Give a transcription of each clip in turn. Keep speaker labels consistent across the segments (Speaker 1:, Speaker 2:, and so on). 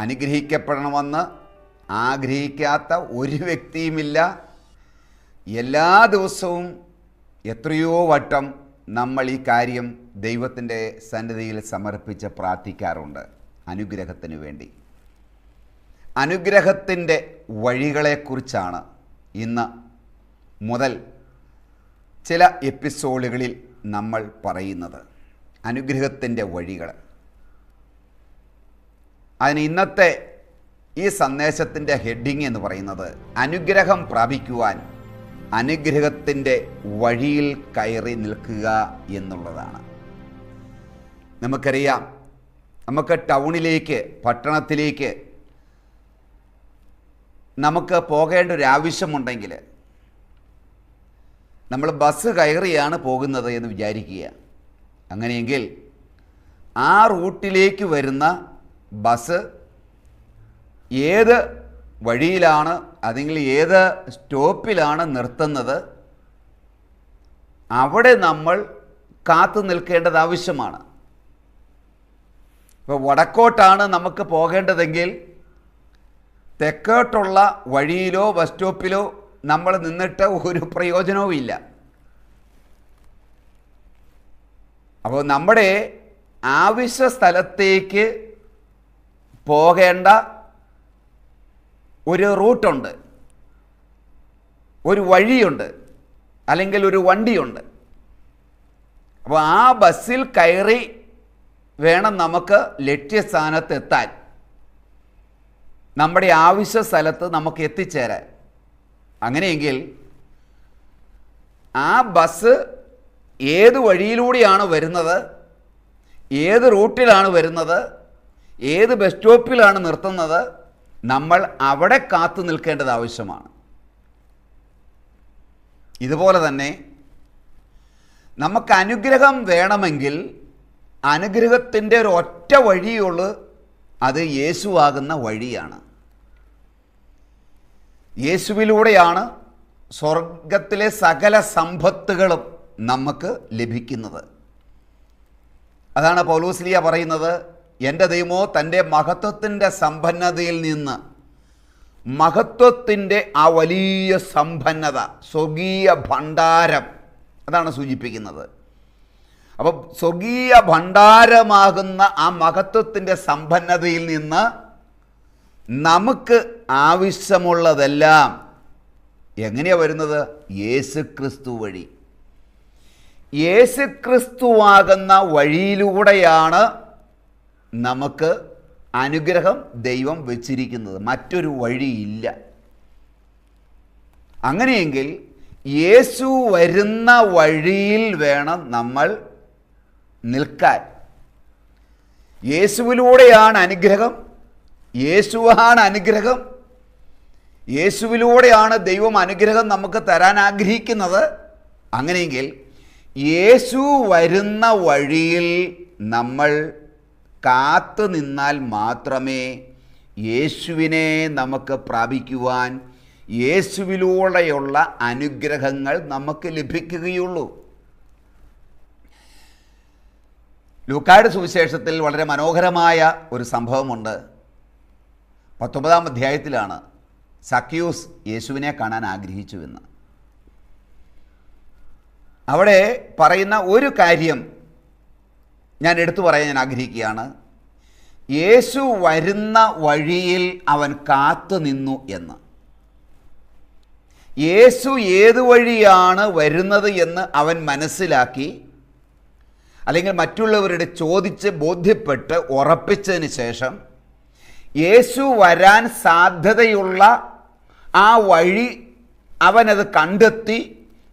Speaker 1: അനുഗ്രഹിക്കപ്പെടണമെന്ന് ആഗ്രഹിക്കാത്ത ഒരു വ്യക്തിയുമില്ല. എല്ലാ ദിവസവും എത്രയോ വട്ടം നമ്മൾ ഈ കാര്യം ദൈവത്തിൻ്റെ സന്നിധിയിൽ സമർപ്പിച്ച് പ്രാർത്ഥിക്കാറുണ്ട്. അനുഗ്രഹത്തിന് വേണ്ടി. അനുഗ്രഹത്തിൻ്റെ വഴികളെക്കുറിച്ചാണ് ഇന്ന് മുതൽ ചില എപ്പിസോഡുകളിൽ നമ്മൾ പറയുന്നത്. അനുഗ്രഹത്തിൻ്റെ വഴികൾ. അതിന് ഇന്നത്തെ ഈ സന്ദേശത്തിൻ്റെ ഹെഡിങ് എന്ന് പറയുന്നത് അനുഗ്രഹം പ്രാപിക്കുവാൻ അനുഗ്രഹത്തിൻ്റെ വഴിയിൽ കയറി നിൽക്കുക എന്നുള്ളതാണ്. നമുക്കറിയാം, നമുക്ക് ടൗണിലേക്ക്, പട്ടണത്തിലേക്ക് നമുക്ക് പോകേണ്ട ഒരു ആവശ്യമുണ്ടെങ്കിൽ നമ്മൾ ബസ് കയറിയാണ് പോകുന്നത് എന്ന് വിചാരിക്കുക. അങ്ങനെയെങ്കിൽ ആ റൂട്ടിലേക്ക് വരുന്ന ബസ് ഏത് വഴിയിലാണ്, അല്ലെങ്കിൽ ഏത് സ്റ്റോപ്പിലാണ് നിർത്തുന്നത്, അവിടെ നമ്മൾ കാത്തു നിൽക്കേണ്ടത് ആവശ്യമാണ്. ഇപ്പോൾ വടക്കോട്ടാണ് നമുക്ക് പോകേണ്ടതെങ്കിൽ തെക്കോട്ടുള്ള വഴിയിലോ ബസ് സ്റ്റോപ്പിലോ നമ്മൾ നിന്നിട്ട് ഒരു പ്രയോജനവും ഇല്ല. അപ്പോൾ നമ്മുടെ ആവശ്യ സ്ഥലത്തേക്ക് പോകേണ്ട ഒരു റൂട്ടുണ്ട്, ഒരു വഴിയുണ്ട്, അല്ലെങ്കിൽ ഒരു വണ്ടിയുണ്ട്. അപ്പോൾ ആ ബസ്സിൽ കയറി വേണം നമുക്ക് ലക്ഷ്യസ്ഥാനത്തെത്താൻ, നമ്മുടെ ആവശ്യ സ്ഥലത്ത് നമുക്ക് എത്തിച്ചേരാൻ. അങ്ങനെയെങ്കിൽ ആ ബസ് ഏത് വഴിയിലൂടെയാണ് വരുന്നത്, ഏത് റൂട്ടിലാണ് വരുന്നത്, ഏത് ബസ് സ്റ്റോപ്പിലാണ് നിർത്തുന്നത്, നമ്മൾ അവിടെ കാത്തു നിൽക്കേണ്ടത് ആവശ്യമാണ്. ഇതുപോലെ തന്നെ നമുക്ക് അനുഗ്രഹം വേണമെങ്കിൽ അനുഗ്രഹത്തിൻ്റെ ഒരു ഒറ്റ വഴിയുള്ളൂ, അത് യേശുവാകുന്ന വഴിയാണ്. യേശുവിലൂടെയാണ് സ്വർഗത്തിലെ സകല സമ്പത്തുകളും നമുക്ക് ലഭിക്കുന്നത്. അതാണ് പൗലോസ്ലീഹ പറയുന്നത്, എൻ്റെ ദൈവമോ തൻ്റെ മഹത്വത്തിൻ്റെ സമ്പന്നതയിൽ നിന്ന്, മഹത്വത്തിൻ്റെ ആ വലിയ സമ്പന്നത, സ്വർഗീയ ഭണ്ഡാരം, അതാണ് സൂചിപ്പിക്കുന്നത്. അപ്പം സ്വർഗീയ ഭണ്ഡാരമാകുന്ന ആ മഹത്വത്തിൻ്റെ സമ്പന്നതയിൽ നിന്ന് നമുക്ക് ആവശ്യമുള്ളതെല്ലാം എങ്ങനെയാണ് വരുന്നത്? യേശുക്രിസ്തു വഴി. യേശുക്രിസ്തുവാകുന്ന വഴിയിലൂടെയാണ് നമുക്ക് അനുഗ്രഹം ദൈവം വച്ചിരിക്കുന്നത്. മറ്റൊരു വഴിയില്ല. അങ്ങനെയെങ്കിൽ യേശു വരുന്ന വഴിയിൽ വേണം നമ്മൾ നിൽക്കാൻ. യേശുവിലൂടെയാണ് അനുഗ്രഹം, യേശുവാണ് അനുഗ്രഹം, യേശുവിലൂടെയാണ് ദൈവം അനുഗ്രഹം നമുക്ക് തരാൻ ആഗ്രഹിക്കുന്നത്. അങ്ങനെയെങ്കിൽ യേശു വരുന്ന വഴിയിൽ നമ്മൾ കാത്തു നിന്നാൽ മാത്രമേ യേശുവിനെ നമുക്ക് പ്രാപിക്കുവാൻ, യേശുവിലൂടെയുള്ള അനുഗ്രഹങ്ങൾ നമുക്ക് ലഭിക്കുകയുള്ളൂ. ലൂക്കായുടെ സുവിശേഷത്തിൽ വളരെ മനോഹരമായ ഒരു സംഭവമുണ്ട്. 19-ാം അധ്യായത്തിലാണ് സക്കിയൂസ് യേശുവിനെ കാണാൻ ആഗ്രഹിച്ചുവെന്ന്. അവിടെ പറയുന്ന ഒരു കാര്യം ഞാൻ എടുത്തു പറയാൻ ഞാൻ ആഗ്രഹിക്കുകയാണ്. യേശു വരുന്ന വഴിയിൽ അവൻ കാത്തു നിന്നു എന്ന്. യേശു ഏത് വഴിയാണ് വരുന്നത് എന്ന് അവൻ മനസ്സിലാക്കി, അല്ലെങ്കിൽ മറ്റുള്ളവരുടെ ചോദിച്ച് ബോധ്യപ്പെട്ട് ഉറപ്പിച്ചതിന് ശേഷം യേശു വരാൻ സാധ്യതയുള്ള ആ വഴി അവനത് കണ്ടെത്തി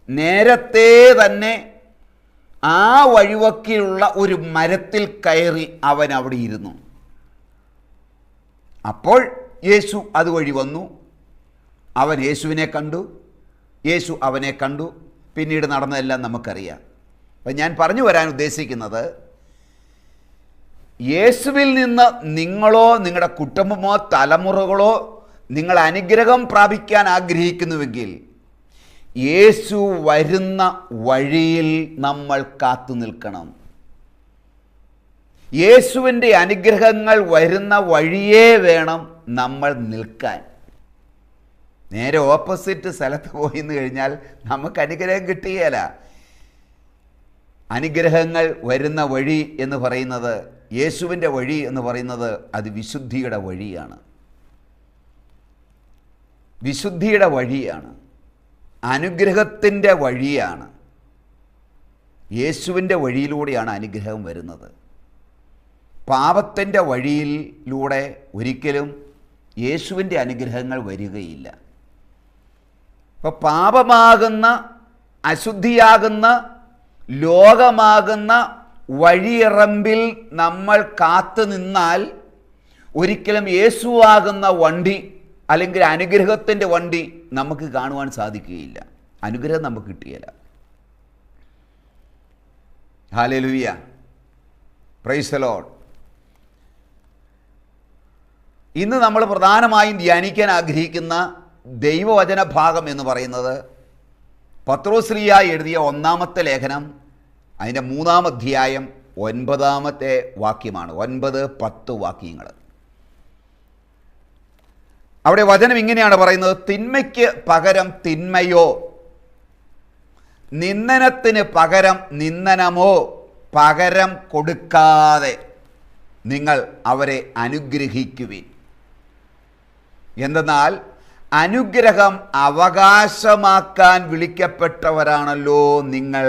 Speaker 1: നേരത്തെ തന്നെ ആ വഴിവക്കിലുള്ള ഒരു മരത്തിൽ കയറി അവൻ അവിടെ ഇരുന്നു. അപ്പോൾ യേശു അതുവഴി വന്നു. അവൻ യേശുവിനെ കണ്ടു, യേശു അവനെ കണ്ടു. പിന്നീട് നടന്നതെല്ലാം നമുക്കറിയാം. അപ്പം ഞാൻ പറഞ്ഞു വരാൻ ഉദ്ദേശിക്കുന്നത്, യേശുവിൽ നിന്ന് നിങ്ങളോ നിങ്ങളുടെ കുടുംബമോ തലമുറകളോ നിങ്ങൾ അനുഗ്രഹം പ്രാപിക്കാൻ ആഗ്രഹിക്കുന്നുവെങ്കിൽ യേശു വരുന്ന വഴിയിൽ നമ്മൾ കാത്തു നിൽക്കണം. യേശുവിൻ്റെ അനുഗ്രഹങ്ങൾ വരുന്ന വഴിയേ വേണം നമ്മൾ നിൽക്കാൻ. നേരെ ഓപ്പോസിറ്റ് സ്ഥലത്ത് പോയി എന്ന് കഴിഞ്ഞാൽ നമുക്ക് അനുഗ്രഹം കിട്ടുകയില്ല. അനുഗ്രഹങ്ങൾ വരുന്ന വഴി എന്ന് പറയുന്നത്, യേശുവിൻ്റെ വഴി എന്ന് പറയുന്നത് അത് വിശുദ്ധിയുടെ വഴിയാണ്. വിശുദ്ധിയുടെ വഴിയാണ്, അനുഗ്രഹത്തിൻ്റെ വഴിയാണ്. യേശുവിൻ്റെ വഴിയിലൂടെയാണ് അനുഗ്രഹം വരുന്നത്. പാപത്തിൻ്റെ വഴിയിലൂടെ ഒരിക്കലും യേശുവിൻ്റെ അനുഗ്രഹങ്ങൾ വരികയില്ല. അപ്പോൾ പാപമാകുന്ന, അശുദ്ധിയാകുന്ന, ലോകമാകുന്ന വഴിയിറമ്പിൽ നമ്മൾ കാത്തു നിന്നാൽ ഒരിക്കലും യേശുവാകുന്ന വണ്ടി അല്ലെങ്കിൽ അനുഗ്രഹത്തിൻ്റെ വണ്ടി നമുക്ക് കാണുവാൻ സാധിക്കുകയില്ല. അനുഗ്രഹം നമുക്ക് കിട്ടുകയില്ല. Hallelujah, praise the Lord. ഇന്ന് നമ്മൾ പ്രധാനമായും ധ്യാനിക്കാൻ ആഗ്രഹിക്കുന്ന ദൈവവചന ഭാഗം എന്ന് പറയുന്നത് പത്രോസ്ലീഹ എഴുതിയ 1-ാമത്തെ ലേഖനം, അതിൻ്റെ 3-ാം അധ്യായം 9-ാമത്തെ വാക്യമാണ്. 9-10 വാക്യങ്ങൾ. അവിടെ വചനം ഇങ്ങനെയാണ് പറയുന്നത്: തിന്മയ്ക്ക് പകരം തിന്മയോ, നിന്ദനത്തിന് പകരം നിന്ദനമോ പകരം കൊടുക്കാതെ നിങ്ങൾ അവരെ അനുഗ്രഹിക്കുവിൻ. എന്തെന്നാൽ അനുഗ്രഹം അവകാശമാക്കാൻ വിളിക്കപ്പെട്ടവരാണല്ലോ നിങ്ങൾ.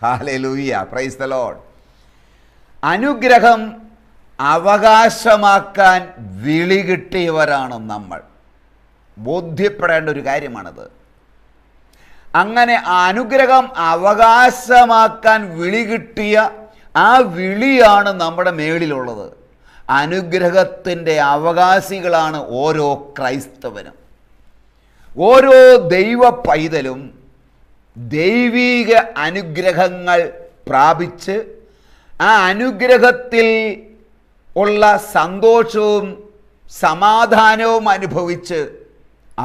Speaker 1: Hallelujah, praise the Lord. അനുഗ്രഹം അവകാശമാക്കാൻ വിളി കിട്ടിയവരാണ് നമ്മൾ. ബോധ്യപ്പെടേണ്ട ഒരു കാര്യമാണത്. അങ്ങനെ അനുഗ്രഹം അവകാശമാക്കാൻ വിളി കിട്ടിയ ആ വിളിയാണ് നമ്മുടെ മേളിലുള്ളത്. അനുഗ്രഹത്തിൻ്റെ അവകാശികളാണ് ഓരോ ക്രൈസ്തവനും. ഓരോ ദൈവ പൈതലും ദൈവീക അനുഗ്രഹങ്ങൾ പ്രാപിച്ച് ആ അനുഗ്രഹത്തിൽ ഉള്ള സന്തോഷവും സമാധാനവും അനുഭവിച്ച്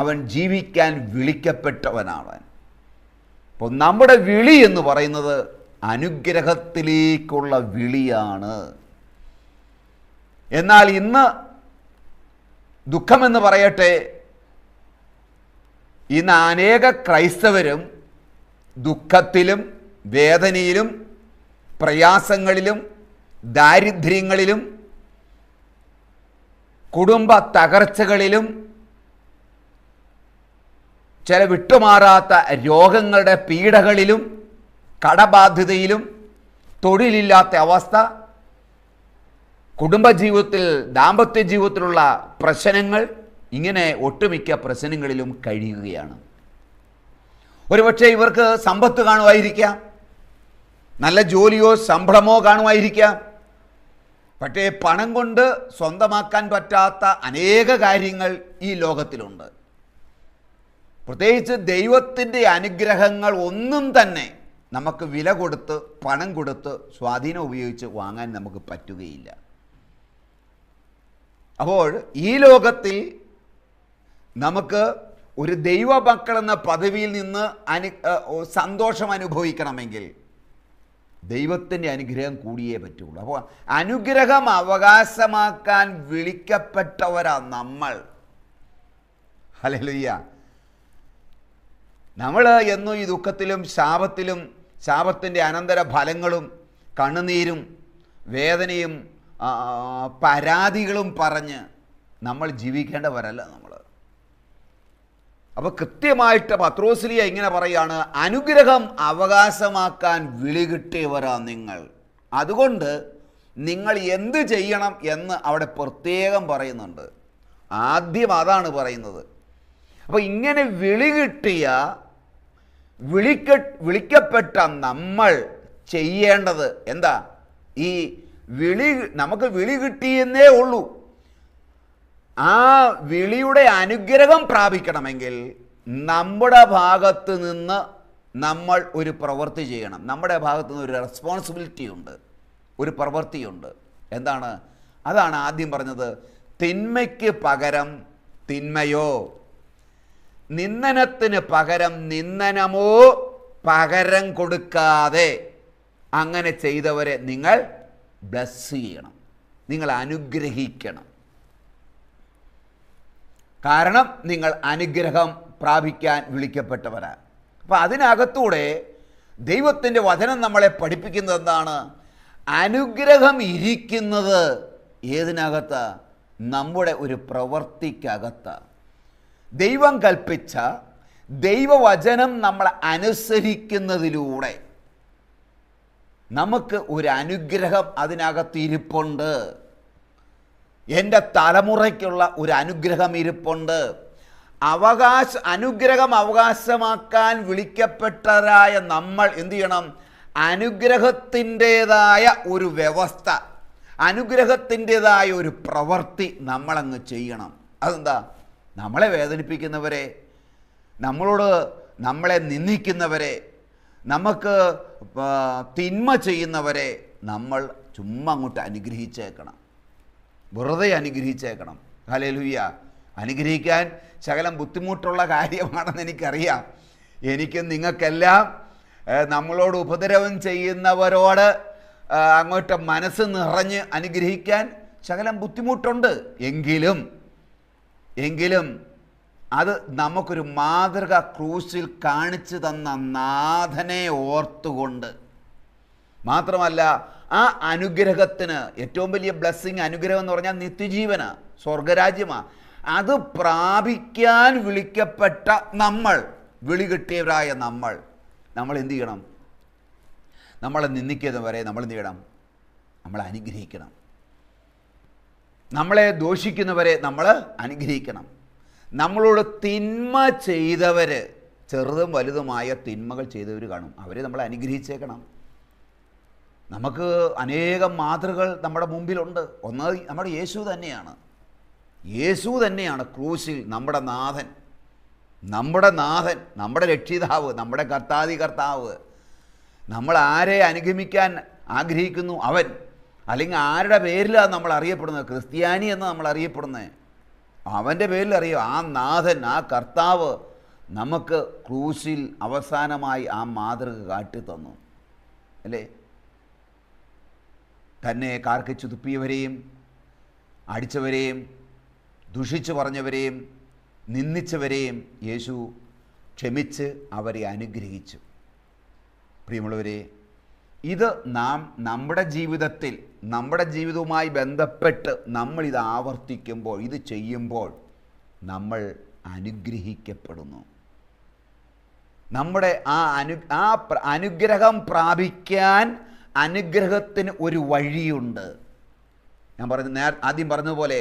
Speaker 1: അവൻ ജീവിക്കാൻ വിളിക്കപ്പെട്ടവനാണ്. അപ്പോൾ നമ്മുടെ വിളി എന്ന് പറയുന്നത് അനുഗ്രഹത്തിലേക്കുള്ള വിളിയാണ്. എന്നാൽ ഇന്ന് ദുഃഖമെന്ന് പറയട്ടെ, ഇന്ന് അനേക ക്രൈസ്തവരും ദുഃഖത്തിലും വേദനയിലും പ്രയാസങ്ങളിലും ദാരിദ്ര്യങ്ങളിലും കുടുംബ തകർച്ചകളിലും ചില വിട്ടുമാറാത്ത രോഗങ്ങളുടെ പീഡകളിലും കടബാധ്യതയിലും തൊഴിലില്ലാത്ത അവസ്ഥ, കുടുംബജീവിതത്തിൽ ദാമ്പത്യ ജീവിതത്തിലുള്ള പ്രശ്നങ്ങൾ, ഇങ്ങനെ ഒട്ടുമിക്ക പ്രശ്നങ്ങളിലും കഴിയുകയാണ്. ഒരുപക്ഷെ ഇവർക്ക് സമ്പത്ത് കാണുമായിരിക്കാം, നല്ല ജോലിയോ ശമ്പളമോ കാണുമായിരിക്കാം. പക്ഷേ പണം കൊണ്ട് സ്വന്തമാക്കാൻ പറ്റാത്ത അനേക കാര്യങ്ങൾ ഈ ലോകത്തിലുണ്ട്. പ്രത്യേകിച്ച് ദൈവത്തിൻ്റെ അനുഗ്രഹങ്ങൾ ഒന്നും തന്നെ നമുക്ക് വില കൊടുത്ത്, പണം കൊടുത്ത്, സ്വാധീനം ഉപയോഗിച്ച് വാങ്ങാൻ നമുക്ക് പറ്റുകയില്ല. അപ്പോൾ ഈ ലോകത്തിൽ നമുക്ക് ഒരു ദൈവമക്കൾ എന്ന പദവിയിൽ നിന്ന് സന്തോഷം അനുഭവിക്കണമെങ്കിൽ ദൈവത്തിൻ്റെ അനുഗ്രഹം കൂടിയേ പറ്റുള്ളൂ. അപ്പോൾ അനുഗ്രഹം അവകാശമാക്കാൻ വിളിക്കപ്പെട്ടവരാ നമ്മൾ. ഹല്ലേലൂയ. നമ്മൾ എന്നും ഈ ദുഃഖത്തിലും ശാപത്തിലും ശാപത്തിൻ്റെ അനന്തര ഫലങ്ങളും കണ്ണുനീരും വേദനയും പരാതികളും പറഞ്ഞ് നമ്മൾ ജീവിക്കേണ്ടവരല്ല നമ്മൾ. അപ്പോൾ കൃത്യമായിട്ട് പത്രോസ്ലീഹ ഇങ്ങനെ പറയുകയാണ്: അനുഗ്രഹം അവകാശമാക്കാൻ വിളി കിട്ടിയവരാ നിങ്ങൾ. അതുകൊണ്ട് നിങ്ങൾ എന്ത് ചെയ്യണം എന്ന് അവിടെ പ്രത്യേകം പറയുന്നുണ്ട്. ആദ്യം അതാണ് പറയുന്നത്. അപ്പോൾ ഇങ്ങനെ വിളി കിട്ടിയ വിളിക്കപ്പെട്ട നമ്മൾ ചെയ്യേണ്ടത് എന്താ? ഈ നമുക്ക് വിളി കിട്ടിയെന്നേ ഉള്ളൂ. ആ വിളിയുടെ അനുഗ്രഹം പ്രാപിക്കണമെങ്കിൽ നമ്മുടെ ഭാഗത്ത് നിന്ന് നമ്മൾ ഒരു പ്രവൃത്തി ചെയ്യണം. നമ്മുടെ ഭാഗത്ത് നിന്ന് ഒരു റെസ്പോൺസിബിലിറ്റി ഉണ്ട്, ഒരു പ്രവൃത്തിയുണ്ട്. എന്താണ്? അതാണ് ആദ്യം പറഞ്ഞത്: തിന്മയ്ക്ക് പകരം തിന്മയോ, നിന്ദനത്തിന് പകരം നിന്ദനമോ പകരം കൊടുക്കാതെ അങ്ങനെ ചെയ്തവരെ നിങ്ങൾ ബ്ലസ് ചെയ്യണം, നിങ്ങൾ അനുഗ്രഹിക്കണം. കാരണം നിങ്ങൾ അനുഗ്രഹം പ്രാപിക്കാൻ വിളിക്കപ്പെട്ടവരാണ്. അപ്പം അതിനകത്തൂടെ ദൈവത്തിൻ്റെ വചനം നമ്മളെ പഠിപ്പിക്കുന്നത് എന്താണ്? അനുഗ്രഹം ഇരിക്കുന്നത് ഏതിനകത്ത്? നമ്മുടെ ഒരു പ്രവൃത്തിക്കകത്ത്. ദൈവം കൽപ്പിച്ച ദൈവവചനം നമ്മൾ അനുസരിക്കുന്നതിലൂടെ നമുക്ക് ഒരു അനുഗ്രഹം അതിനകത്ത് ഇരിപ്പുണ്ട്. എൻ്റെ തലമുറയ്ക്കുള്ള ഒരു അനുഗ്രഹം ഇരിപ്പുണ്ട്. അനുഗ്രഹം അവകാശമാക്കാൻ വിളിക്കപ്പെട്ടവരായ നമ്മൾ എന്തു ചെയ്യണം? അനുഗ്രഹത്തിൻ്റേതായ ഒരു വ്യവസ്ഥ, അനുഗ്രഹത്തിൻ്റേതായ ഒരു പ്രവൃത്തി നമ്മളങ്ങ് ചെയ്യണം. അതെന്താ? നമ്മളെ വേദനിപ്പിക്കുന്നവരെ, നമ്മളെ നിന്ദിക്കുന്നവരെ, നമുക്ക് തിന്മ ചെയ്യുന്നവരെ നമ്മൾ ചുമ്മാ അങ്ങോട്ട് അനുഗ്രഹിച്ചേക്കണം, വെറുതെ അനുഗ്രഹിച്ചേക്കണം. ഹല്ലേലൂയ. അനുഗ്രഹിക്കാൻ ശകലം ബുദ്ധിമുട്ടുള്ള കാര്യമാണെന്ന് എനിക്കറിയാം. എനിക്കും നിങ്ങൾക്കെല്ലാം നമ്മളോട് ഉപദ്രവം ചെയ്യുന്നവരോട് അങ്ങോട്ട് മനസ്സ് നിറഞ്ഞ് അനുഗ്രഹിക്കാൻ ശകലം ബുദ്ധിമുട്ടുണ്ട്. എങ്കിലും അത് നമുക്കൊരു മാതൃക ക്രൂശിൽ കാണിച്ചു തന്ന നാഥനെ ഓർത്തുകൊണ്ട് മാത്രമല്ല, ആ അനുഗ്രഹത്തിന് ഏറ്റവും വലിയ ബ്ലെസ്സിങ്, അനുഗ്രഹം എന്ന് പറഞ്ഞാൽ നിത്യജീവനാണ്, സ്വർഗരാജ്യമാണ്. അത് പ്രാപിക്കാൻ വിളിക്കപ്പെട്ട നമ്മൾ, വിളി കിട്ടിയവരായ നമ്മൾ എന്തു ചെയ്യണം? നമ്മളെ നിന്ദിക്കുന്നവരെ നമ്മൾ എന്ത് ചെയ്യണം? നമ്മൾ അനുഗ്രഹിക്കണം. നമ്മളെ ദോഷിക്കുന്നവരെ നമ്മൾ അനുഗ്രഹിക്കണം. നമ്മളോട് തിന്മ ചെയ്തവർ, ചെറുതും വലുതുമായ തിന്മകൾ ചെയ്തവർ കാണും, അവരെ നമ്മൾ അനുഗ്രഹിച്ചേക്കണം. നമുക്ക് അനേകം മാതൃകൾ നമ്മുടെ മുമ്പിലുണ്ട്. ഒന്ന് നമ്മുടെ യേശു തന്നെയാണ് ക്രൂശിൽ നമ്മുടെ നാഥൻ, നമ്മുടെ രക്ഷിതാവ്, നമ്മുടെ കർത്താവ്. നമ്മൾ ആരെ അനുഗമിക്കാൻ ആഗ്രഹിക്കുന്നു അവൻ, അല്ലെങ്കിൽ ആരുടെ പേരിലാണ് നമ്മൾ അറിയപ്പെടുന്നത്? ക്രിസ്ത്യാനി എന്ന് നമ്മൾ അറിയപ്പെടുന്നത് അവൻ്റെ പേരിൽ അറിയാം. ആ നാഥൻ, ആ കർത്താവ് നമുക്ക് ക്രൂശിൽ അവസാനമായി ആ മാതൃക കാട്ടിത്തന്നു അല്ലേ? തന്നെ കാർക്കിച്ചു തുപ്പിയവരെയും അടിച്ചവരെയും ദുഷിച്ചു പറഞ്ഞവരെയും നിന്ദിച്ചവരെയും യേശു ക്ഷമിച്ച് അവരെ അനുഗ്രഹിച്ചു. പ്രിയമുള്ളവരെ, ഇത് നാം നമ്മുടെ ജീവിതവുമായി ബന്ധപ്പെട്ട് നമ്മളിത് ആവർത്തിക്കുമ്പോൾ, ഇത് ചെയ്യുമ്പോൾ നമ്മൾ അനുഗ്രഹിക്കപ്പെടുന്നു. നമ്മുടെ അനുഗ്രഹം പ്രാപിക്കാൻ അനുഗ്രഹത്തിന് ഒരു വഴിയുണ്ട്. ഞാൻ ആദ്യം പറഞ്ഞതുപോലെ,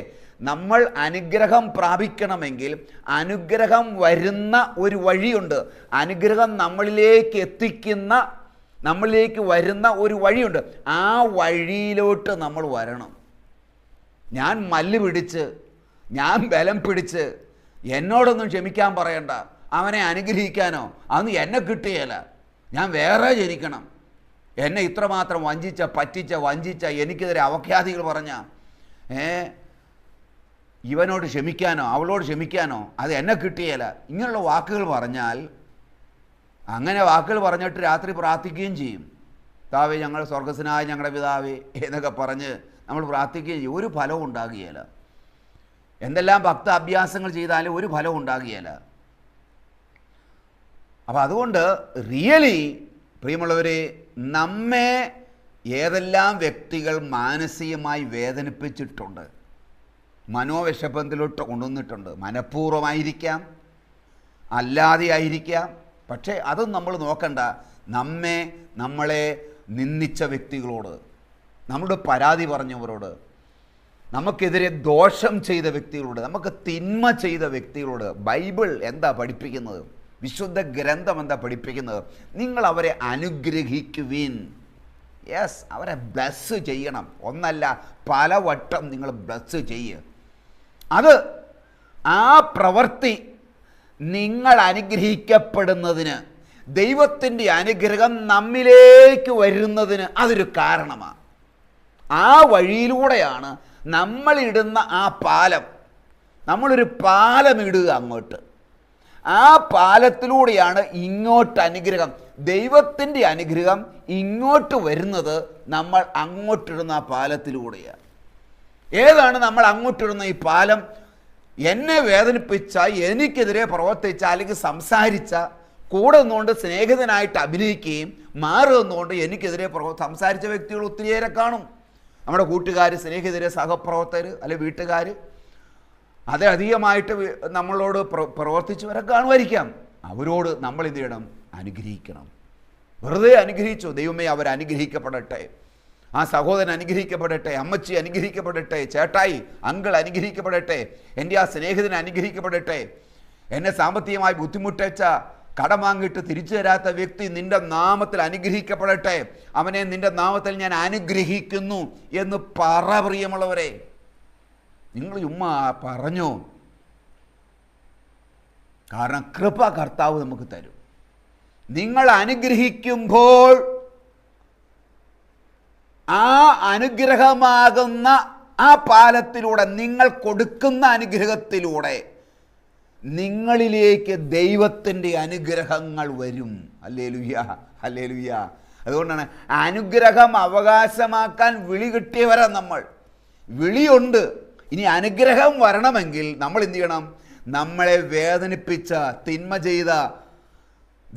Speaker 1: നമ്മൾ അനുഗ്രഹം പ്രാപിക്കണമെങ്കിൽ അനുഗ്രഹം വരുന്ന ഒരു വഴിയുണ്ട്. അനുഗ്രഹം നമ്മളിലേക്ക് വരുന്ന ഒരു വഴിയുണ്ട്. ആ വഴിയിലോട്ട് നമ്മൾ വരണം. ഞാൻ മല്ല് പിടിച്ച്, ഞാൻ ബലം പിടിച്ച് എന്നോടൊന്നും ക്ഷമിക്കാൻ പറയണ്ട, അവനെ അനുഗ്രഹിക്കാനോ അതൊന്നും എന്നെ കിട്ടുകയില്ല. ഞാൻ വേറെ ജനിക്കണം. എന്നെ ഇത്രമാത്രം വഞ്ചിച്ച എനിക്കെതിരെ അവഖ്യാതികൾ പറഞ്ഞ ഇവനോട് ക്ഷമിക്കാനോ അവളോട് ക്ഷമിക്കാനോ അത് എന്നെ കിട്ടുകയില്ല. ഇങ്ങനെയുള്ള വാക്കുകൾ പറഞ്ഞാൽ, അങ്ങനെ വാക്കുകൾ പറഞ്ഞിട്ട് രാത്രി പ്രാർത്ഥിക്കുകയും ചെയ്യും. പിതാവേ, ഞങ്ങൾ സ്വർഗസ്വനായ ഞങ്ങളുടെ പിതാവേ എന്നൊക്കെ പറഞ്ഞ് നമ്മൾ പ്രാർത്ഥിക്കുകയും ചെയ്യും. ഒരു ഫലവും ഉണ്ടാകുകയില്ല. എന്തെല്ലാം ഭക്ത അഭ്യാസങ്ങൾ ചെയ്താലും ഒരു ഫലവും ഉണ്ടാകുകയില്ല. അപ്പം അതുകൊണ്ട് റിയലി പ്രിയമുള്ളവരെ, നമ്മെ ഏതെല്ലാം വ്യക്തികൾ മാനസികമായി വേദനിപ്പിച്ചിട്ടുണ്ട്, മനോവിഷമത്തിലോട്ട് കൊണ്ടുവന്നിട്ടുണ്ട്, മനഃപൂർവ്വമായിരിക്കാം, അല്ലാതെ ആയിരിക്കാം. പക്ഷേ അതും നമ്മൾ നോക്കണ്ട. നമ്മളെ നിന്ദിച്ച വ്യക്തികളോട്, നമ്മുടെ പരാതി പറഞ്ഞവരോട്, നമുക്കെതിരെ ദോഷം ചെയ്ത വ്യക്തികളോട്, നമുക്ക് തിന്മ ചെയ്ത വ്യക്തികളോട് ബൈബിൾ എന്താ പഠിപ്പിക്കുന്നത്? വിശുദ്ധ ഗ്രന്ഥം എന്താ പഠിപ്പിക്കുന്നത്? നിങ്ങൾ അവരെ അനുഗ്രഹിക്കുവിൻ. യെസ്, അവരെ ബ്ലസ് ചെയ്യണം. ഒന്നല്ല, പലവട്ടം നിങ്ങൾ ബ്ലസ് ചെയ്യുക. അത് ആ പ്രവൃത്തി നിങ്ങൾ അനുഗ്രഹിക്കപ്പെടുന്നതിന്, ദൈവത്തിൻ്റെ അനുഗ്രഹം നമ്മിലേക്ക് വരുന്നതിന് അതൊരു കാരണമാണ്. ആ വഴിയിലൂടെയാണ് നമ്മളിടുന്ന ആ പാലം. നമ്മളൊരു പാലം ഇടുക അങ്ങോട്ട്, ആ പാലത്തിലൂടെയാണ് ഇങ്ങോട്ട് അനുഗ്രഹം. ദൈവത്തിൻ്റെ അനുഗ്രഹം ഇങ്ങോട്ട് വരുന്നത് നമ്മൾ അങ്ങോട്ടിടുന്ന ആ പാലത്തിലൂടെയാണ്. ഏതാണ് നമ്മൾ അങ്ങോട്ടിടുന്ന ഈ പാലം? എന്നെ വേദനിപ്പിച്ച, എനിക്കെതിരെ പ്രവർത്തിച്ച, അല്ലെങ്കിൽ സംസാരിച്ച, കൂടെ നിന്നുകൊണ്ട് സ്നേഹിതനായിട്ട് അഭിനയിക്കുകയും മാറി നിന്നുകൊണ്ട് എനിക്കെതിരെ സംസാരിച്ച വ്യക്തികൾ ഒത്തിരിയേറെ കാണും. നമ്മുടെ കൂട്ടുകാർ, സ്നേഹിതര്, സഹപ്രവർത്തകർ, അല്ലെ വീട്ടുകാർ, അത് അധികമായിട്ട് നമ്മളോട് പ്രവർത്തിച്ചവരെ കാണുമായിരിക്കാം. അവരോട് നമ്മൾ എന്ത് ചെയ്യണം? അനുഗ്രഹിക്കണം. വെറുതെ അനുഗ്രഹിച്ചു, ദൈവമേ അവർ അനുഗ്രഹിക്കപ്പെടട്ടെ, ആ സഹോദരൻ അനുഗ്രഹിക്കപ്പെടട്ടെ, അമ്മച്ചി അനുഗ്രഹിക്കപ്പെടട്ടെ, ചേട്ടായി അങ്കിൾ അനുഗ്രഹിക്കപ്പെടട്ടെ, എൻ്റെ ആ സ്നേഹിതൻ അനുഗ്രഹിക്കപ്പെടട്ടെ, എന്നെ സാമ്പത്തികമായി ബുദ്ധിമുട്ടേച്ച, കടം വാങ്ങിയിട്ട് തിരിച്ചു തരാത്ത വ്യക്തി നിന്റെ നാമത്തിൽ അനുഗ്രഹിക്കപ്പെടട്ടെ, അവനെ നിന്റെ നാമത്തിൽ ഞാൻ അനുഗ്രഹിക്കുന്നു എന്ന് പ്രിയമുള്ളവരെ. നിങ്ങൾ ചുമ്മാ പറഞ്ഞു. കാരണം കൃപ കർത്താവ് നമുക്ക് തരും. നിങ്ങൾ അനുഗ്രഹിക്കുമ്പോൾ ആ അനുഗ്രഹമാകുന്ന ആ പാലത്തിലൂടെ, നിങ്ങൾ കൊടുക്കുന്ന അനുഗ്രഹത്തിലൂടെ നിങ്ങളിലേക്ക് ദൈവത്തിൻ്റെ അനുഗ്രഹങ്ങൾ വരും. Hallelujah, hallelujah. അതുകൊണ്ടാണ് അനുഗ്രഹം അവകാശമാക്കാൻ വിളി കിട്ടിയവരാ നമ്മൾ. വിളിയുണ്ട്. ഇനി അനുഗ്രഹം വരണമെങ്കിൽ നമ്മൾ എന്ത് ചെയ്യണം? നമ്മളെ വേദനിപ്പിച്ച, തിന്മ ചെയ്ത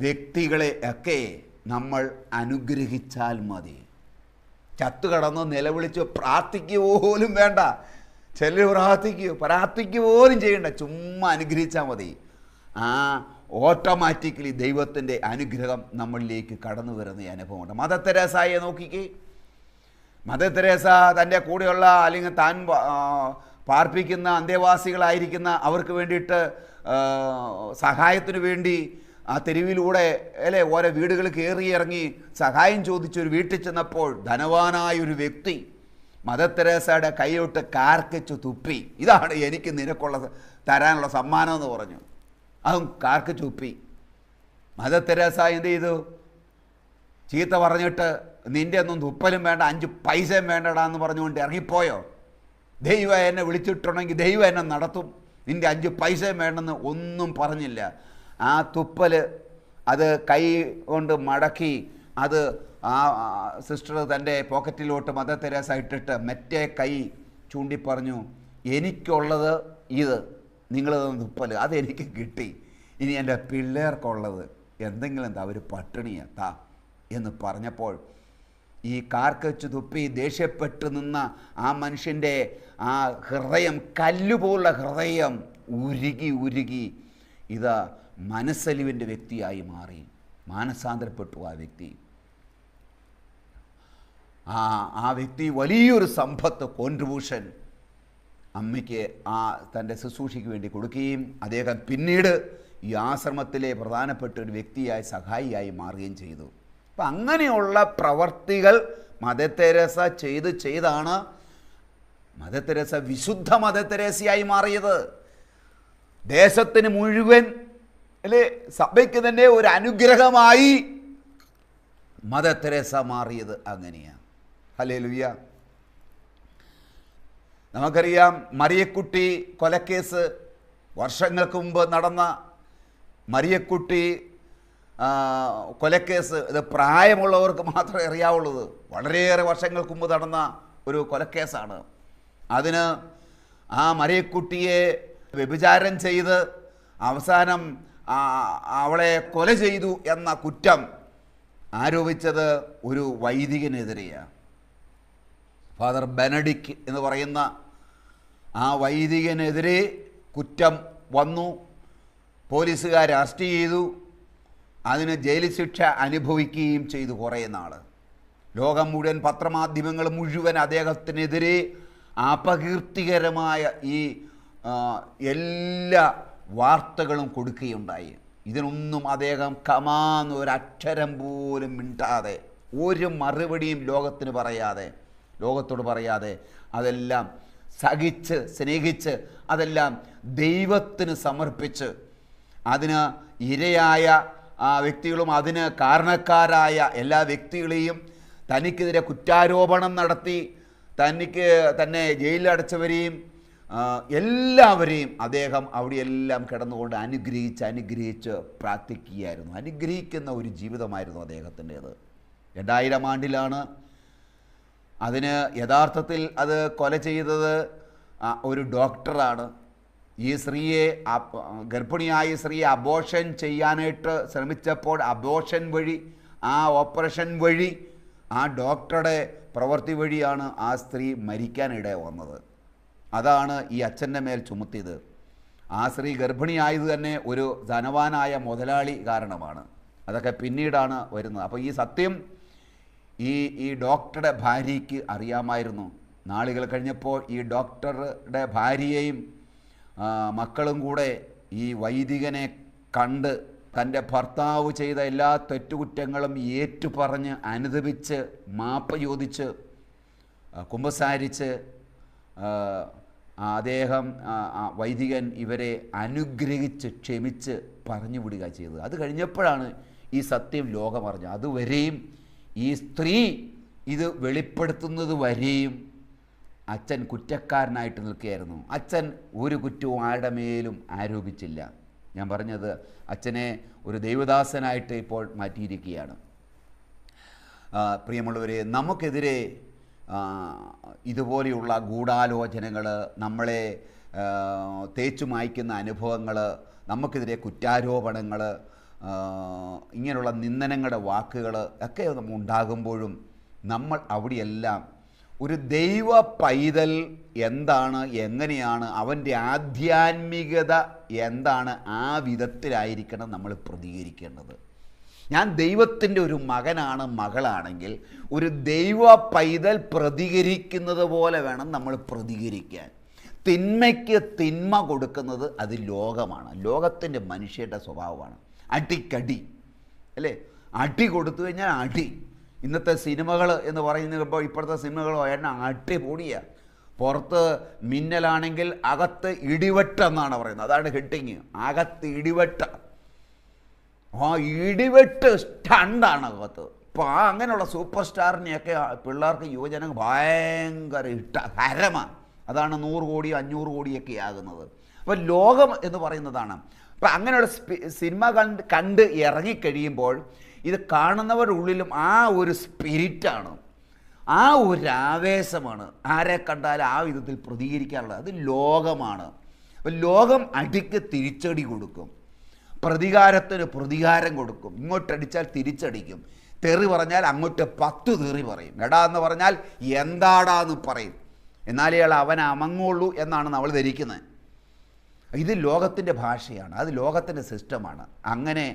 Speaker 1: വ്യക്തികളെ ഒക്കെ നമ്മൾ അനുഗ്രഹിച്ചാൽ മതി. ചത്തുകടന്ന് നിലവിളിച്ച് പ്രാർത്ഥിക്കുക പോലും വേണ്ട. ചിലർ പ്രാർത്ഥിക്കുക പോലും ചെയ്യണ്ട, ചുമ്മാ അനുഗ്രഹിച്ചാൽ മതി. ആ ഓട്ടോമാറ്റിക്കലി ദൈവത്തിൻ്റെ അനുഗ്രഹം നമ്മളിലേക്ക് കടന്നു വരുന്ന അനുഭവമുണ്ട്. മദർ തെരേസയെ നോക്കിക്കേ. മദർ തെരേസ തൻ്റെ കൂടെയുള്ള, അല്ലെങ്കിൽ താൻ പാർപ്പിക്കുന്ന അന്തേവാസികളായിരിക്കുന്ന അവർക്ക് വേണ്ടിയിട്ട് സഹായത്തിന് വേണ്ടി ആ തെരുവിലൂടെ അല്ലേ ഓരോ വീടുകൾ കയറി ഇറങ്ങി സഹായം ചോദിച്ചൊരു വീട്ടിൽ ചെന്നപ്പോൾ ധനവാനായൊരു വ്യക്തി മദർ തെരേസയുടെ കൈയോട്ട് കാർക്കിച്ചു തുപ്പി. ഇതാണ് എനിക്ക് നിനക്കുള്ള തരാനുള്ള സമ്മാനം എന്ന് പറഞ്ഞു. അതും കാർക്കിച്ചു തുപ്പി. മദർ തെരേസ എന്ത് ചെയ്തു? ചീത്ത പറഞ്ഞിട്ട് നിൻ്റെ ഒന്നും തുപ്പലും വേണ്ട, 5 പൈസയും വേണ്ടടാന്ന് പറഞ്ഞുകൊണ്ട് ഇറങ്ങിപ്പോയോ? ദൈവം എന്നെ വിളിച്ചിട്ടുണ്ടെങ്കിൽ ദൈവം എന്നെ നടത്തും, നിൻ്റെ 5 പൈസയും വേണ്ടെന്ന് ഒന്നും പറഞ്ഞില്ല. ആ തുപ്പൽ അത് കൈ കൊണ്ട് മടക്കി അത് ആ സിസ്റ്റർ തൻ്റെ പോക്കറ്റിലോട്ട് മദർ തെരേസ ഇട്ടിട്ട് മറ്റേ കൈ ചൂണ്ടി പറഞ്ഞു, എനിക്കുള്ളത് ഇത്, നിങ്ങൾ തുപ്പൽ അതെനിക്ക് കിട്ടി, ഇനി എൻ്റെ പിള്ളേർക്കുള്ളത് എന്തെങ്കിലും എന്താ, അവർ പട്ടിണിയാ താ എന്ന് പറഞ്ഞപ്പോൾ ഈ കാർക്കച്ച് തുപ്പി ദേഷ്യപ്പെട്ട് നിന്ന ആ മനുഷ്യൻ്റെ ആ ഹൃദയം, കല്ലുപോലുള്ള ഹൃദയം ഉരുകി ഉരുകി ഇതാ മനസ്സലിവിൻ്റെ വ്യക്തിയായി മാറി. മാനസാന്തരപ്പെട്ടു ആ വ്യക്തി. ആ വ്യക്തി വലിയൊരു സമ്പത്ത്, കോൺട്രിബ്യൂഷൻ അമ്മയ്ക്ക് ആ തൻ്റെ ശുശ്രൂഷയ്ക്ക് വേണ്ടി കൊടുക്കുകയും അദ്ദേഹം പിന്നീട് ഈ ആശ്രമത്തിലെ പ്രധാനപ്പെട്ട ഒരു വ്യക്തിയായി, സഹായിയായി മാറുകയും ചെയ്തു. അപ്പം അങ്ങനെയുള്ള പ്രവർത്തികൾ മദർ തെരേസ ചെയ്താണ് മദർ തെരേസ വിശുദ്ധ മദർ തെരേസയായി മാറിയത്. ദേശത്തിന് മുഴുവൻ അല്ലേ, സഭയ്ക്ക് തന്നെ ഒരു അനുഗ്രഹമായി മദർ തെരേസ മാറിയത് അങ്ങനെയാണ്. ഹല്ലേലൂയ. നമുക്കറിയാം മറിയക്കുട്ടി കൊലക്കേസ്, വർഷങ്ങൾക്ക് മുമ്പ് നടന്ന മറിയക്കുട്ടി കൊലക്കേസ്. ഇത് പ്രായമുള്ളവർക്ക് മാത്രമേ അറിയാവുള്ളൂ. വളരെയേറെ വർഷങ്ങൾക്ക് മുമ്പ് നടന്ന ഒരു കൊലക്കേസാണ്. അതിന് ആ മറിയക്കുട്ടിയെ വ്യഭിചാരം ചെയ്ത് അവസാനം അവളെ കൊല ചെയ്തു എന്ന കുറ്റം ആരോപിച്ചത് ഒരു വൈദികനെതിരെയാണ്. ഫാദർ ബെനഡിക്റ്റ് എന്ന് പറയുന്ന ആ വൈദികനെതിരെ കുറ്റം വന്നു. പോലീസുകാർ അറസ്റ്റ് ചെയ്തു. അതിന് ജയിൽ ശിക്ഷ അനുഭവിക്കുകയും ചെയ്തു കുറേ നാൾ. ലോകം മുഴുവൻ, പത്രമാധ്യമങ്ങൾ മുഴുവൻ അദ്ദേഹത്തിനെതിരെ അപകീർത്തികരമായ ഈ എല്ലാ വാർത്തകളും കൊടുക്കുകയുണ്ടായി. ഇതിനൊന്നും അദ്ദേഹം കമാന്ന് ഒരക്ഷരം പോലും മിണ്ടാതെ, ഒരു മറുപടിയും ലോകത്തോട് പറയാതെ അതെല്ലാം സഹിച്ച് സ്നേഹിച്ച് അതെല്ലാം ദൈവത്തിന് സമർപ്പിച്ച്, അതിന് ഇരയായ വ്യക്തികളും അതിന് കാരണക്കാരായ എല്ലാ വ്യക്തികളെയും, തനിക്കെതിരെ കുറ്റാരോപണം നടത്തി തന്നെ ജയിലിലടച്ചവരെയും എല്ലാവരെയും അദ്ദേഹം അവിടെയെല്ലാം കിടന്നുകൊണ്ട് അനുഗ്രഹിച്ച് പ്രാർത്ഥിക്കുകയായിരുന്നു. അനുഗ്രഹിക്കുന്ന ഒരു ജീവിതമായിരുന്നു അദ്ദേഹത്തിൻ്റേത്. 2000 ആണ്ടിലാണ് അതിന് യഥാർത്ഥത്തിൽ അത് കൊല ചെയ്തത് ഒരു ഡോക്ടറാണ്. ഈ സ്ത്രീയെ, ഗർഭിണിയായ സ്ത്രീയെ അബോർഷൻ ചെയ്യാനായിട്ട് ശ്രമിച്ചപ്പോൾ അബോർഷൻ വഴി, ആ ഓപ്പറേഷൻ വഴി, ആ ഡോക്ടറുടെ പ്രവൃത്തി വഴിയാണ് ആ സ്ത്രീ മരിക്കാനിട വന്നത്. അതാണ് ഈ അച്ഛൻ്റെ മേൽ ചുമത്തിയത്. ആ സ്ത്രീ ഗർഭിണിയായത് തന്നെ ഒരു ധനവാനായ മുതലാളി കാരണമാണ്. അതൊക്കെ പിന്നീടാണ് വരുന്നത്. അപ്പോൾ ഈ സത്യം ഈ ഡോക്ടറുടെ ഭാര്യയ്ക്ക് അറിയാമായിരുന്നു. നാളുകൾ കഴിഞ്ഞപ്പോൾ ഈ ഡോക്ടറുടെ ഭാര്യയെയും മക്കളും കൂടെ ഈ വൈദികനെ കണ്ട് തൻ്റെ ഭർത്താവ് ചെയ്ത എല്ലാ തെറ്റുകുറ്റങ്ങളും ഏറ്റുപറഞ്ഞ് അനുദപിച്ച് മാപ്പ് ചോദിച്ച് കുമ്പസാരിച്ച് അദ്ദേഹം വൈദികൻ ഇവരെ അനുഗ്രഹിച്ച് ക്ഷമിച്ച് പറഞ്ഞു വിടുക ചെയ്തത്. അത് കഴിഞ്ഞപ്പോഴാണ് ഈ സത്യം ലോകമറിഞ്ഞത്. അതുവരെയും ഈ സ്ത്രീ ഇത് വെളിപ്പെടുത്തുന്നത് വരെയും അച്ഛൻ കുറ്റക്കാരനായിട്ട് നിൽക്കുകയായിരുന്നു. അച്ഛൻ ഒരു കുറ്റവും ആരുടെ മേലും ആരോപിച്ചില്ല. ഞാൻ പറഞ്ഞത് അച്ഛനെ ഒരു ദൈവദാസനായിട്ട് ഇപ്പോൾ മാറ്റിയിരിക്കുകയാണ്. പ്രിയമുള്ളവരെ, നമുക്കെതിരെ ഇതുപോലെയുള്ള ഗൂഢാലോചനകൾ, നമ്മളെ തേച്ചു മായ്ക്കുന്ന അനുഭവങ്ങൾ, നമുക്കെതിരെ കുറ്റാരോപണങ്ങൾ, ഇങ്ങനെയുള്ള നിന്ദനങ്ങളുടെ വാക്കുകൾ ഒക്കെ ഉണ്ടാകുമ്പോഴും നമ്മൾ അവിടെയെല്ലാം ഒരു ദൈവ പൈതൽ എന്താണ്, എങ്ങനെയാണ്, അവൻ്റെ ആധ്യാത്മികത എന്താണ്, ആ വിധത്തിലായിരിക്കണം നമ്മൾ പ്രതികരിക്കേണ്ടത്. ഞാൻ ദൈവത്തിൻ്റെ ഒരു മകനാണ്, മകളാണെങ്കിൽ ഒരു ദൈവ പൈതൽ പ്രതികരിക്കുന്നത് പോലെ വേണം നമ്മൾ പ്രതികരിക്കാൻ. തിന്മയ്ക്ക് തിന്മ കൊടുക്കുന്നത് അത് ലോകമാണ്, ലോകത്തിൻ്റെ മനുഷ്യരുടെ സ്വഭാവമാണ്. അടിക്കടി, അല്ലേ? അടി കൊടുത്തു കഴിഞ്ഞാൽ അടി. ഇന്നത്തെ സിനിമകൾ എന്ന് പറയുമ്പോൾ ഇപ്പോഴത്തെ സിനിമകളോ എണ്ണ അടിപൊളിയാണ്. പുറത്ത് മിന്നലാണെങ്കിൽ അകത്ത് ഇടിവെട്ടെന്നാണ് പറയുന്നത്. അതാണ് ഹെഡിങ്, അകത്ത് ഇടിവെട്ട. ആ ഇടിവെട്ട് സ്റ്റണ്ടാണ് അകത്ത്. ഇപ്പോൾ അങ്ങനെയുള്ള സൂപ്പർ സ്റ്റാറിനെയൊക്കെ പിള്ളേർക്ക്, യുവജനങ്ങൾ ഭയങ്കര ഹരമാണ്. അതാണ് 100 കോടി 500 കോടിയൊക്കെ ആകുന്നത്. അപ്പോൾ ലോകം എന്ന് പറയുന്നതാണ്. അപ്പം അങ്ങനെയുള്ള സിനിമ കണ്ട് ഇറങ്ങിക്കഴിയുമ്പോൾ ഇത് കാണുന്നവരുടെ ഉള്ളിലും ആ ഒരു സ്പിരിറ്റാണ്, ആ ഒരു ആവേശമാണ്. ആരെ കണ്ടാലും ആ വിധത്തിൽ പ്രതികരിക്കാനുള്ളത് അത് ലോകമാണ്. അപ്പം ലോകം അടിക്ക് തിരിച്ചടി കൊടുക്കും, പ്രതികാരത്തിന് പ്രതികാരം കൊടുക്കും. ഇങ്ങോട്ടടിച്ചാൽ തിരിച്ചടിക്കും. തെറി പറഞ്ഞാൽ അങ്ങോട്ട് 10 തെറി പറയും. എടാ എന്ന് പറഞ്ഞാൽ എന്താടാന്ന് പറയും. എന്നാലേ അവൻ അമങ്ങുള്ളൂ എന്നാണ് നമ്മൾ ധരിക്കുന്നത്. ഇത് ലോകത്തിൻ്റെ ഭാഷയാണ്, അത് ലോകത്തിൻ്റെ സിസ്റ്റമാണ്. അങ്ങനെ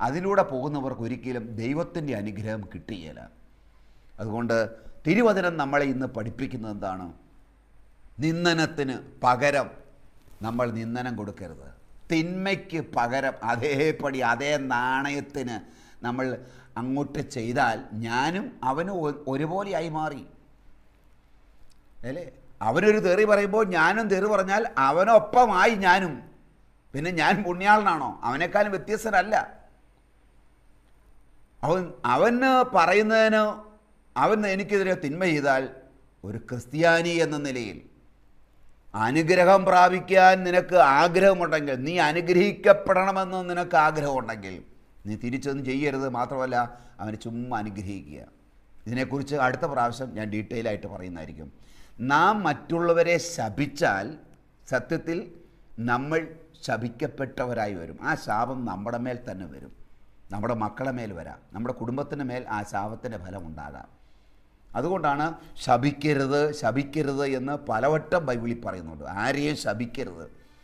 Speaker 1: അതിലൂടെ പോകുന്നവർക്ക് ഒരിക്കലും ദൈവത്തിൻ്റെ അനുഗ്രഹം കിട്ടുകയില്ല. അതുകൊണ്ട് തിരുവചനം നമ്മളെ ഇന്ന് പഠിപ്പിക്കുന്നത് എന്താണ്? നിന്ദനത്തിന് പകരം നമ്മൾ നിന്ദനം കൊടുക്കരുത്. തിന്മയ്ക്ക് പകരം അതേപടി അതേ നാണയത്തിന് നമ്മൾ അങ്ങോട്ട് ചെയ്താൽ ഞാനും അവനും ഒരുപോലെയായി മാറി, അല്ലേ? അവനൊരു തെറി പറയുമ്പോൾ ഞാനും തെറി പറഞ്ഞാൽ അവനൊപ്പമായി ഞാനും. പിന്നെ ഞാൻ പുണ്യാളനാണോ? അവനേക്കാളും വ്യത്യസ്തനല്ല. അവന് പറയുന്നതിന്, അവൻ എനിക്കെതിരെ തിന്മ ചെയ്താൽ ഒരു ക്രിസ്ത്യാനി എന്ന നിലയിൽ അനുഗ്രഹം പ്രാപിക്കാൻ നിനക്ക് ആഗ്രഹമുണ്ടെങ്കിൽ, നീ അനുഗ്രഹിക്കപ്പെടണമെന്ന് നിനക്ക് ആഗ്രഹമുണ്ടെങ്കിൽ നീ തിരിച്ചൊന്നും ചെയ്യരുത്. മാത്രമല്ല അവനെ ചുമ്മാ അനുഗ്രഹിക്കുക. ഇതിനെക്കുറിച്ച് അടുത്ത പ്രാവശ്യം ഞാൻ ഡീറ്റെയിലായിട്ട് പറയുന്നതായിരിക്കും. നാം മറ്റുള്ളവരെ ശപിച്ചാൽ സത്യത്തിൽ നമ്മൾ ശപിക്കപ്പെട്ടവരായി വരും. ആ ശാപം നമ്മുടെ മേൽ തന്നെ വരും, നമ്മുടെ മക്കളുടെ മേൽ വരാം, നമ്മുടെ കുടുംബത്തിൻ്റെ മേൽ ആ ശാപത്തിൻ്റെ ഫലം ഉണ്ടാകാം. അതുകൊണ്ടാണ് ശപിക്കരുത് എന്ന് പലവട്ടം ബൈബിളിൽ പറയുന്നുണ്ട്. ആരെയും ശപിക്കരുത്.